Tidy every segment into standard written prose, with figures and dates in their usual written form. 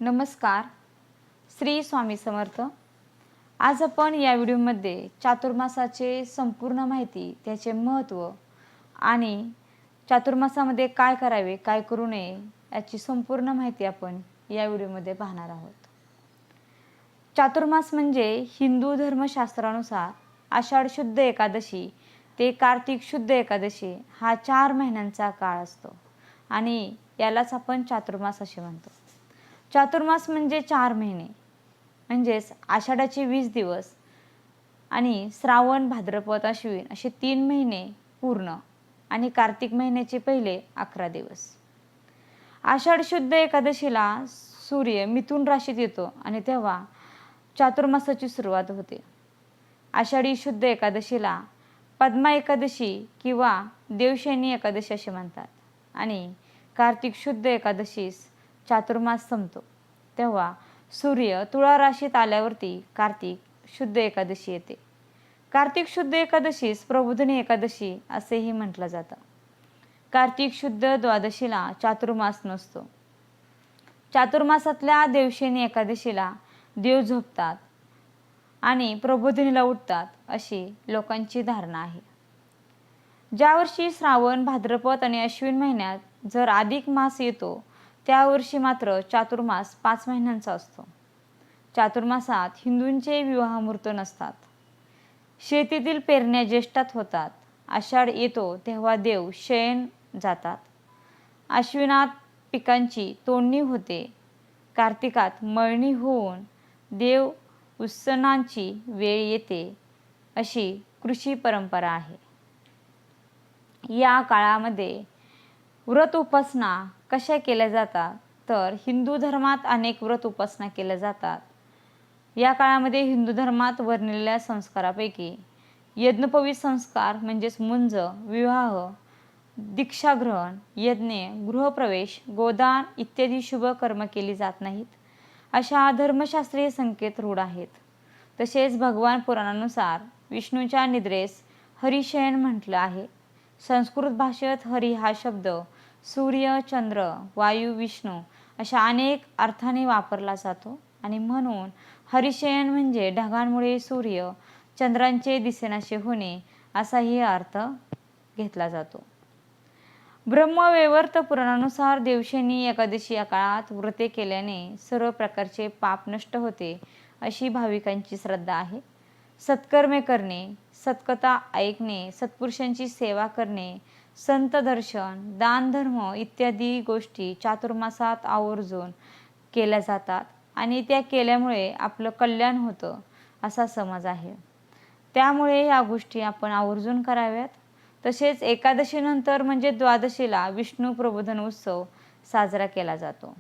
नमस्कार. श्री स्वामी समर्थ. आज आपण या व्हिडिओमध्ये चातुर्मासाचे संपूर्ण माहिती, त्याचे महत्त्व आणि चातुर्मासामध्ये काय करावे, काय करू नये याची संपूर्ण माहिती आपण या व्हिडिओमध्ये पाहणार आहोत. चातुर्मास म्हणजे हिंदू धर्मशास्त्रानुसार आषाढ शुद्ध एकादशी ते कार्तिक शुद्ध एकादशी हा 4 महिन्यांचा काळ असतो आणि यालाच आपण चातुर्मास असे म्हणतो. चातुर्मास म्हणजे 4 महिने, म्हणजेच आषाढाचे 20 दिवस आणि श्रावण भाद्रपद अश्विन असे 3 महिने पूर्ण आणि कार्तिक महिन्याचे पहिले 11 दिवस. आषाढ शुद्ध एकादशीला सूर्य मिथुन राशीत येतो आणि तेव्हा चातुर्मासाची सुरुवात होते. आषाढी शुद्ध एकादशीला पद्मा एकादशी किंवा देवशयनी एकादशी असे म्हणतात आणि कार्तिक शुद्ध एकादशीस चातुर्मास संपतो. तेव्हा सूर्य तुळा राशीत आल्यावरती कार्तिक शुद्ध एकादशी येते. कार्तिक शुद्ध एकादशीस प्रबोधिनी एकादशी असेही म्हटलं जातं. कार्तिक शुद्ध द्वादशीला चातुर्मास नसतो. चातुर्मासातल्या देवशयनी एकादशीला देव झोपतात आणि प्रबोधिनीला उठतात अशी लोकांची धारणा आहे. ज्या वर्षी श्रावण भाद्रपद आणि अश्विन महिन्यात जर अधिक मास येतो त्या वर्षी मात्र चातुर्मास 5 महिन्यांचा असतो. चातुर्मासात हिंदूंचे विवाह मुहूर्त नसतात. शेतीतील पेरण्या ज्येष्ठात होतात. आषाढ येतो तेव्हा देव शयन जातात. अश्विनात पिकांची तोडणी होते. कार्तिकात मळणी होऊन देव उत्सवाची वेळ येते अशी कृषी परंपरा आहे. या काळामध्ये व्रत उपासना कशा केल्या जातात तर हिंदू धर्मात अनेक व्रत उपासना केल्या जातात. या काळामध्ये हिंदू धर्मात वर्णिलेल्या संस्कारापैकी यज्ञोपवीत संस्कार म्हणजेच मुंज, विवाह, दीक्षाग्रहण, यज्ञ, गृहप्रवेश, गोदान इत्यादी शुभ कर्म केली जात नाहीत अशा धर्मशास्त्रीय संकेत रूढ आहेत. तसेच भगवान पुराणानुसार विष्णूच्या निद्रेस हरिशयन म्हटलं आहे. संस्कृत भाषेत हरी हा शब्द सूर्य, चंद्र, वायू, विष्णू अशा अनेक अर्थाने वापरला जातो आणि म्हणून हरिशयन म्हणजे ढगांमुळे सूर्य चंद्रांचे दिसेनासे होणे असाही अर्थ घेतला जातो. ब्रह्मवैवर्त पुराणानुसार देवशयनी एकादशी या काळात व्रते केल्याने सर्व प्रकारचे पाप नष्ट होते अशी भाविकांची श्रद्धा आहे. सत्कर्मे करणे, सत्कथा ऐकणे, सत्पुरुषांची सेवा करणे, संत दर्शन, दान धर्म इत्यादी गोष्टी चातुर्मासात आवर्जून केल्या जातात आणि त्या केल्यामुळे आपलं कल्याण होतं असा समज आहे. त्यामुळे या गोष्टी आपण आवर्जून कराव्यात. तसेच एकादशीनंतर म्हणजे द्वादशीला विष्णू प्रबोधन उत्सव साजरा केला जातो.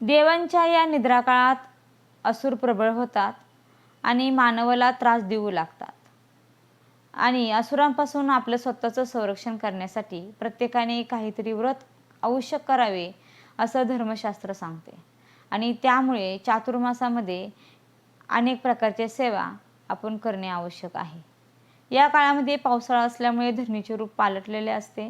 देवांच्या या निद्राकाळात असुर प्रबळ होतात आणि मानवाला त्रास देऊ लागतात आणि असुरांपासून आपलं स्वतःचं संरक्षण करण्यासाठी प्रत्येकाने काहीतरी व्रत अवश्य करावे असं धर्मशास्त्र सांगते आणि त्यामुळे चातुर्मासामध्ये अनेक प्रकारच्या सेवा आपण करणे आवश्यक आहे. या काळामध्ये पावसाळा असल्यामुळे धरणीचे रूप पालटलेले असते.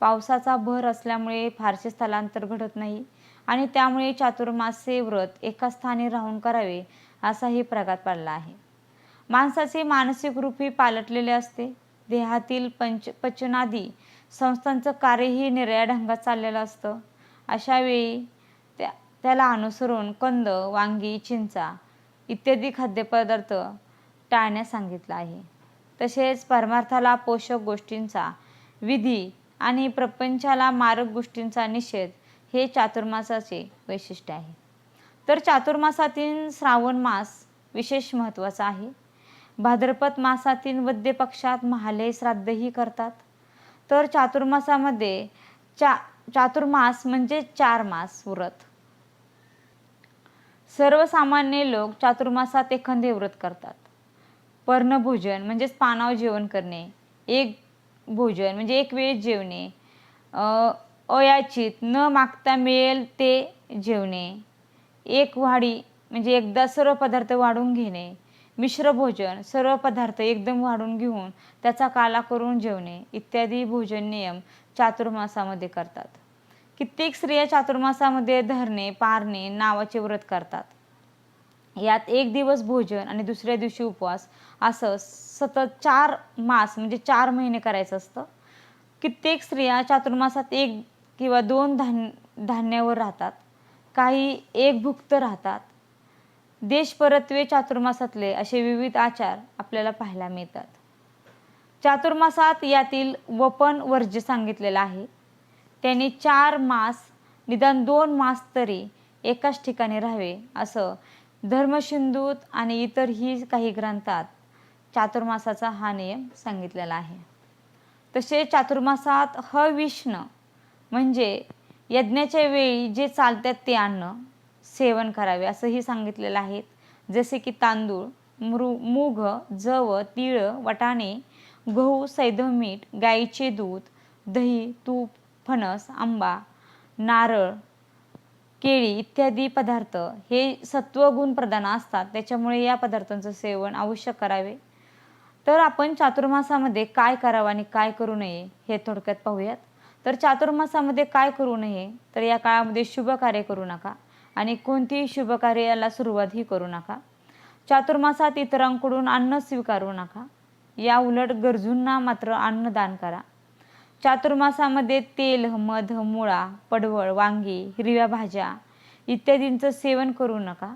पावसाचा भर असल्यामुळे फारसे स्थलांतर घडत नाही आणि त्यामुळे चातुर्मासे व्रत एका स्थानी राहून करावे असाही प्रघात पडला आहे. माणसाचे मानसिक रूपही पालटलेले असते. देहातील पचनादी संस्थांचं कार्यही निराळ्या ढंगात चाललेलं असतं. अशा वेळी त्याला अनुसरून कंद, वांगी, चिंचा इत्यादी खाद्यपदार्थ टाळण्यास सांगितलं आहे. तसेच परमार्थाला पोषक गोष्टींचा विधी आणि प्रपंचाला मारक गोष्टींचा निषेध हे चातुर्मासाचे वैशिष्ट्य आहे. तर चातुर्मासातील श्रावण मास विशेष महत्त्वाचा आहे. भाद्रपद मासातील वद्य पक्षात महालय श्राद्धही करतात. तर चातुर्मासामध्ये चातुर्मास म्हणजे 4 मास व्रत. सर्वसामान्य लोक चातुर्मासात एखादे व्रत करतात. पर्णभोजन म्हणजेच पानावर जेवण करणे, एक भोजन म्हणजे एक वेळ जेवणे, अयाचित न मागता मिळेल ते जेवणे, एक वाढी म्हणजे एकदा सर्व पदार्थ वाढून घेणे, मिश्र भोजन सर्व पदार्थ एकदम वाढून घेऊन त्याचा काला करून जेवणे इत्यादी भोजन नियम चातुर्मासामध्ये करतात. कित्येक स्त्रिया चातुर्मासामध्ये धरणे पारणे नावाचे व्रत करतात. यात एक दिवस भोजन आणि दुसऱ्या दिवशी उपवास असं सतत 4 मास म्हणजे 4 महिने करायचं असतं. कित्येक स्त्रिया चातुर्मासात 1 किंवा 2 धान्यावर राहतात. काही एकभुक्त राहतात. देशपरत्वे चातुर्मासातले असे विविध आचार आपल्याला पाहायला मिळतात. चातुर्मासात यातील वपन वर्ज्य सांगितलेलं आहे. त्यांनी 4 मास निदान 2 मास तरी एकाच ठिकाणी राहावे असं धर्मसिंधूत आणि इतरही काही ग्रंथात चातुर्मासाचा हा नियम सांगितलेला आहे. तसेच चातुर्मासात हविष्ण म्हणजे यज्ञाच्या वेळी जे चालतात ते अन्न सेवन करावे असंही सांगितलेलं आहे. जसे की तांदूळ, मूग, जव, तीळ, वाटाणे, गहू, सैंधव मीठ, गाईचे दूध, दही, तूप, फणस, आंबा, नारळ, केळी इत्यादी पदार्थ हे सत्वगुण प्रधान असतात. त्याच्यामुळे या पदार्थांचं सेवन अवश्य करावे. तर आपण चातुर्मासामध्ये काय करावं आणि काय करू नये हे थोडक्यात पाहूयात. तर चातुर्मासामध्ये काय करू नये, तर या काळामध्ये शुभ कार्य करू नका आणि कोणतीही शुभ कार्याला सुरुवातही करू नका. चातुर्मासात इतरांकडून अन्न स्वीकारू नका. या उलट गरजूंना मात्र अन्नदान करा. चातुर्मासामध्ये तेल, मध, मुळा, पडवळ, वांगी, हिरव्या भाज्या इत्यादींचं सेवन करू नका.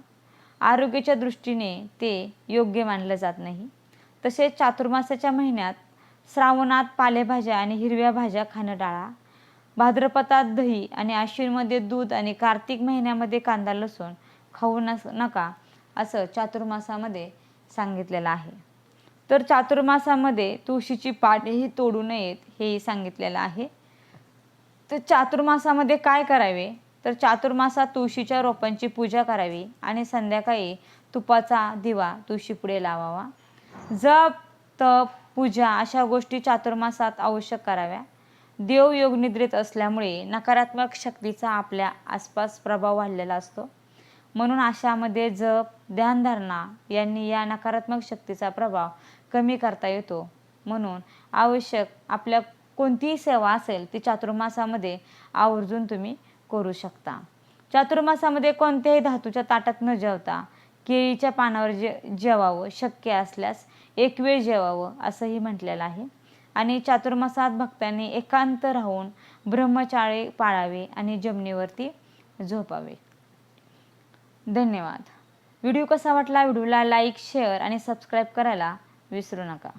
आरोग्याच्या दृष्टीने ते योग्य मानलं जात नाही. तसेच चातुर्मासाच्या महिन्यात श्रावणात पालेभाज्या आणि हिरव्या भाज्या खाणं टाळा. भाद्रपदात दही आणि आश्विनमध्ये दूध आणि कार्तिक महिन्यामध्ये कांदा लसूण खाऊ नका असं चातुर्मासामध्ये सांगितलेलं आहे. तर चातुर्मासामध्ये तुळशीची पानेही तोडू नयेत हेही सांगितलेलं आहे. तर चातुर्मासामध्ये काय करावे, तर चातुर्मासात तुळशीच्या रोपांची पूजा करावी आणि संध्याकाळी तुपाचा दिवा तुळशीपुढे लावावा. जप, तप, पूजा अशा गोष्टी चातुर्मासात आवश्यक कराव्या. देव योग निद्रेत असल्यामुळे नकारात्मक शक्तीचा आपल्या आसपास प्रभाव वाढलेला असतो. म्हणून अशामध्ये जप, ध्यानधारणा यांनी या नकारात्मक शक्तीचा प्रभाव कमी करता येतो. म्हणून आवश्यक आपल्या कोणतीही सेवा असेल ती चातुर्मासामध्ये आवर्जून तुम्ही करू शकता. चातुर्मासामध्ये कोणत्याही धातूच्या ताटात न जेवता केळीच्या पानावर जेवावं, शक्य असल्यास एक वेळ जेवावं असंही म्हटलेलं आहे. आणि चातुर्मासात भक्तांनी एकांत राहून ब्रह्मचार्य पाळावे आणि जमिनीवरती झोपावे. धन्यवाद. व्हिडिओ कसा वाटला? व्हिडिओला लाईक, शेअर आणि सबस्क्राईब करायला विसरू नका.